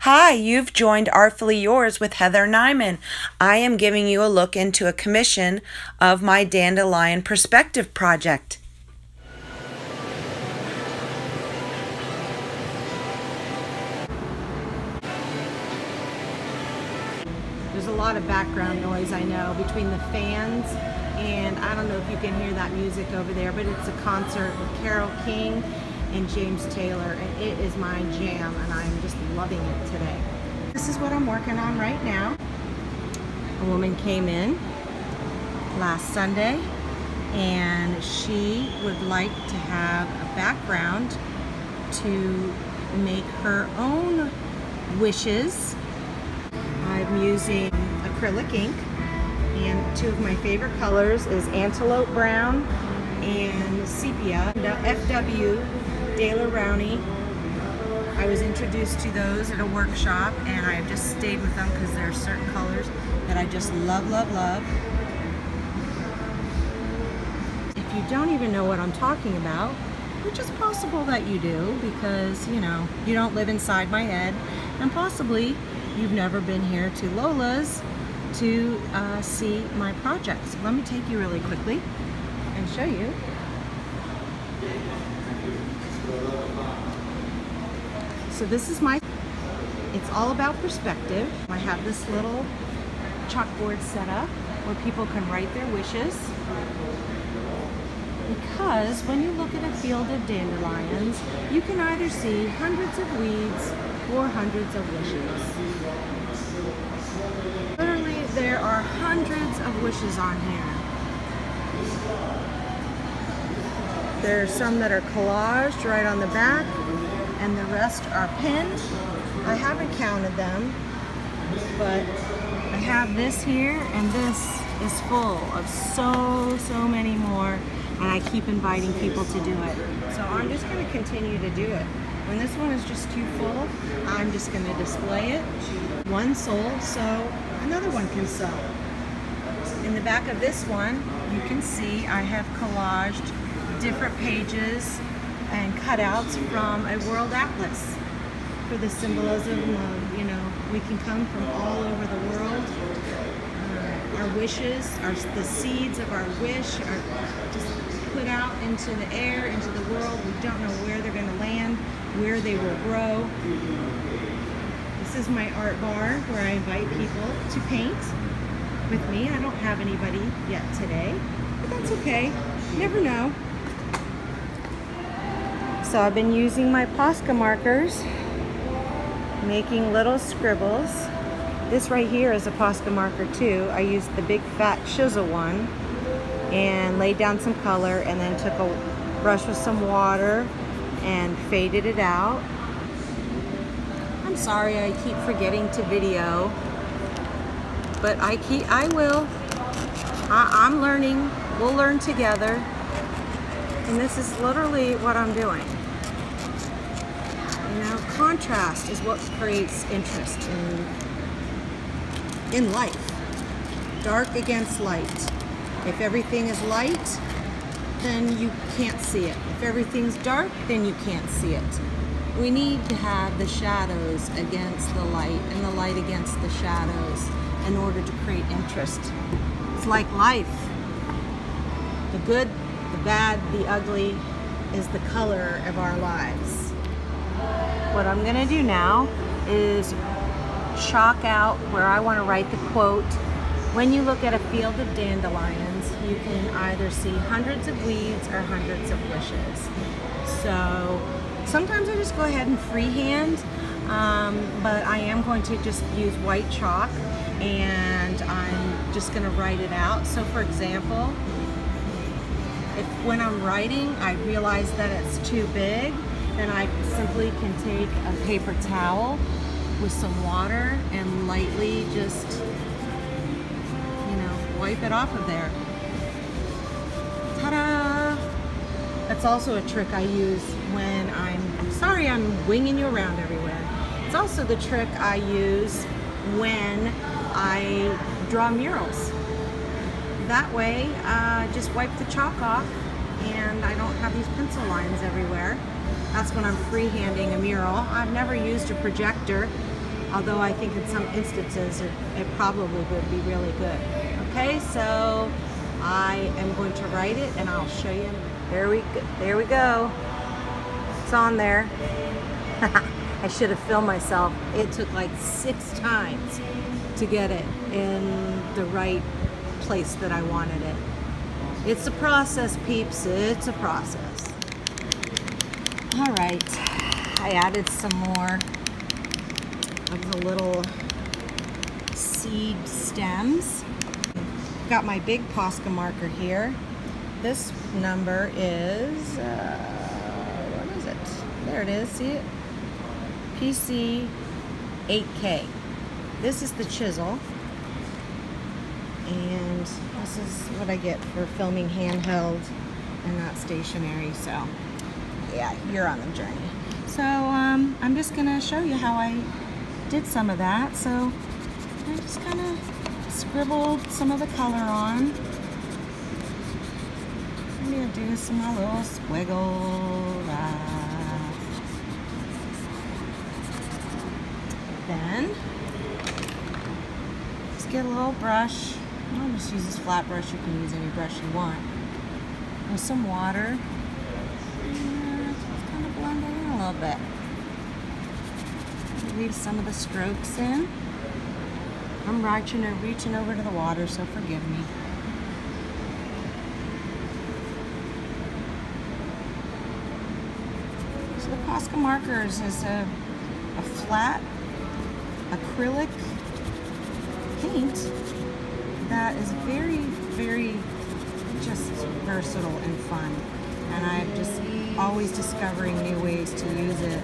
Hi, you've joined Artfully Yours with Heather Nyman. I am giving you a look into a commission of my Dandelion Perspective project. There's a lot of background noise, I know, between the fans, and I don't know if you can hear that music over there, but it's a concert with Carole King and James Taylor, and it is my jam, and I'm just loving it today. This is what I'm working on right now. A woman came in last Sunday, and she would like to have a background to make her own wishes. I'm using acrylic ink, and two of my favorite colors is antelope brown and sepia. FW Daler Rowney. I was introduced to those at a workshop, and I have just stayed with them because there are certain colors that I just love, love, love. If you don't even know what I'm talking about, which is possible that you do because, you know, you don't live inside my head, and possibly you've never been here to Lola's to see my projects. Let me take you really quickly and show you. So this is it's all about perspective. I have this little chalkboard set up where people can write their wishes. Because when you look at a field of dandelions, you can either see hundreds of weeds or hundreds of wishes. Literally, there are hundreds of wishes on here. There are some that are collaged right on the back, and the rest are pinned. I haven't counted them, but I have this here, and this is full of so many more, and I keep inviting people to do it. So I'm just going to continue to do it. When this one is just too full, I'm just going to display it. One sold, so another one can sell. In the back of this one, you can see I have collaged different pages and cutouts from a world atlas for the symbolism of, you know, we can come from all over the world. Our wishes, the seeds of our wish are just put out into the air, into the world. We don't know where they're going to land, where they will grow. This is my art bar where I invite people to paint with me. I don't have anybody yet today, but that's okay. You never know. So I've been using my Posca markers, making little scribbles. This right here is a Posca marker too. I used the big fat chisel one and laid down some color, and then took a brush with some water and faded it out. I'm sorry I keep forgetting to video, but I will. I'm learning. We'll learn together. And this is literally what I'm doing. You know, contrast is what creates interest in life. Dark against light. If everything is light, then you can't see it. If everything's dark, then you can't see it. We need to have the shadows against the light and the light against the shadows in order to create interest. It's like life. The good, the bad, the ugly is the color of our lives. What I'm gonna do now is chalk out where I want to write the quote. When you look at a field of dandelions, you can either see hundreds of weeds or hundreds of wishes. So sometimes I just go ahead and freehand, but I am going to just use white chalk, and I'm just going to write it out. So for example, if when I'm writing I realize that it's too big, then I simply can take a paper towel with some water and lightly just, you know, wipe it off of there. Ta-da! That's also a trick I use when I'm winging you around everywhere. It's also the trick I use when I draw murals. That way, just wipe the chalk off and I don't have these pencil lines everywhere. That's when I'm freehanding a mural. I've never used a projector Although I think in some instances it probably would be really good. Okay, so I am going to write it and I'll show you. There we go. It's on there. I should have filmed myself. It took like 6 times to get it in the right place that I wanted it. It's a process, peeps. It's a process. All right. I added some more of the little seed stems. Got my big Posca marker here. This number is, what is it? There it is, see it? PC 8K. This is the chisel. And this is what I get for filming handheld and not stationary. So yeah, you're on the journey. So I'm just gonna show you how I did some of that. So I just kind of scribbled some of the color on. I'm gonna do some little squiggles. Then just get a little brush. I'll just use this flat brush. You can use any brush you want. With some water. Just kind of blend it in a little bit. Leave some of the strokes in. I'm reaching over to the water, so forgive me. So the Posca markers is a flat acrylic paint that is very, very just versatile and fun. And I'm just always discovering new ways to use it.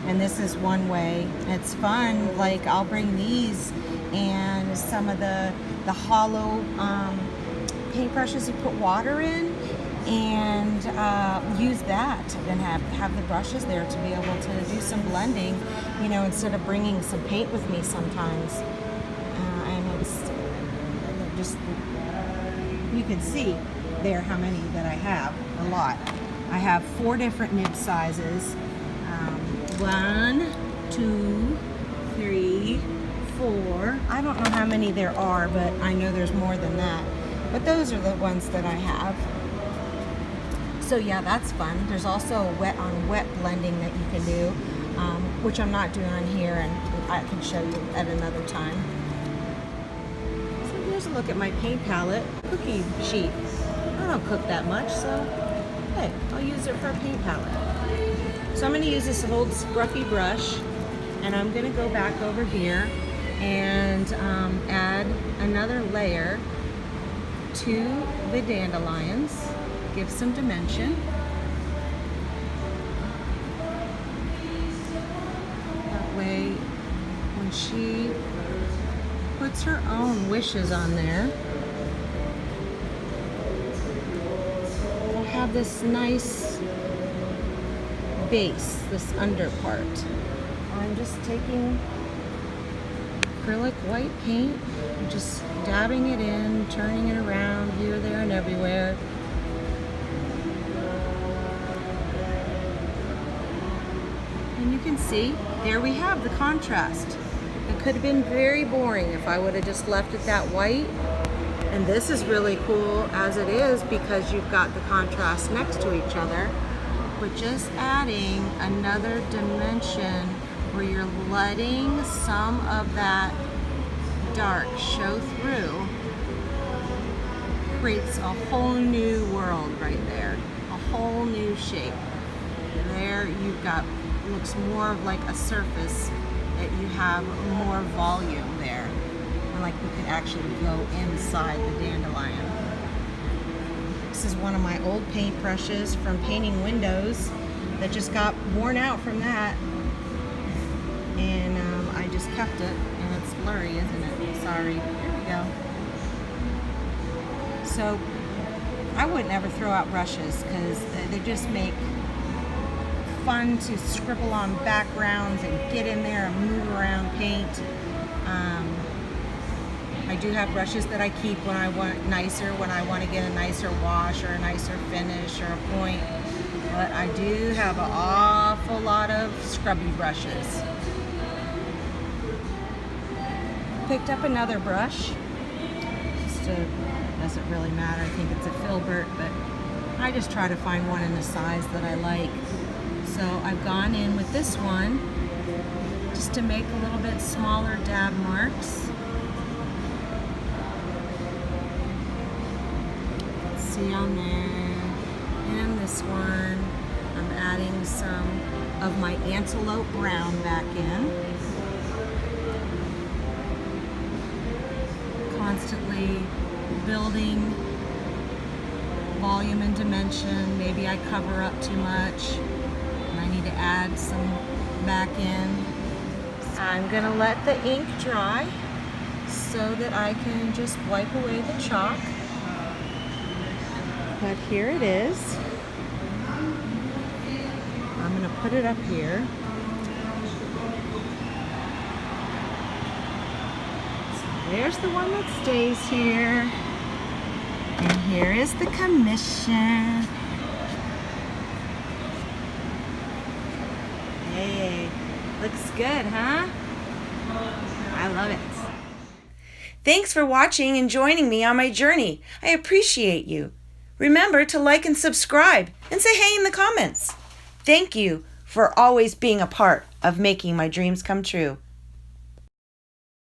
And this is one way. It's fun. Like I'll bring these and some of the hollow paintbrushes you put water in, and use that, and have the brushes there to be able to do some blending. You know, instead of bringing some paint with me sometimes. And it's just, you can see there how many that I have. A lot. I have 4 different nib sizes. 1, 2, 3, 4. I don't know how many there are, but I know there's more than that. But those are the ones that I have. So yeah, that's fun. There's also wet on wet blending that you can do, which I'm not doing on here, and I can show you at another time. So here's a look at my paint palette cookie sheet. I don't cook that much, so hey, I'll use it for a paint palette. So I'm going to use this old scruffy brush, and I'm going to go back over here and add another layer to the dandelions, give some dimension. That way, when she puts her own wishes on there, we'll have this nice base, this under part. I'm just taking acrylic white paint and just dabbing it in, turning it around here, there, and everywhere. And you can see, there we have the contrast. It could have been very boring if I would have just left it that white. And this is really cool as it is because you've got the contrast next to each other. But just adding another dimension where you're letting some of that dark show through creates a whole new world right there, a whole new shape. There you've got, looks more of like a surface that you have more volume there, and like we could actually go inside the dandelion. This is one of my old paint brushes from painting windows that just got worn out from that, and I just kept it, and it's blurry, isn't it? Sorry. There we go. So I wouldn't ever throw out brushes because they just make fun to scribble on backgrounds and get in there and move around paint. I do have brushes that I keep when I want nicer, when I want to get a nicer wash or a nicer finish or a point. But I do have an awful lot of scrubby brushes. Picked up another brush. Doesn't really matter. I think it's a filbert, but I just try to find one in the size that I like. So I've gone in with this one just to make a little bit smaller dab marks. See on there. And this one, I'm adding some of my antelope brown back in. Constantly building volume and dimension. Maybe I cover up too much and I need to add some back in. I'm gonna let the ink dry so that I can just wipe away the chalk. But here it is. I'm gonna put it up here. So there's the one that stays here. And here is the commission. Hey, looks good, huh? I love it. Thanks for watching and joining me on my journey. I appreciate you. Remember to like and subscribe and say hey in the comments. Thank you for always being a part of making my dreams come true.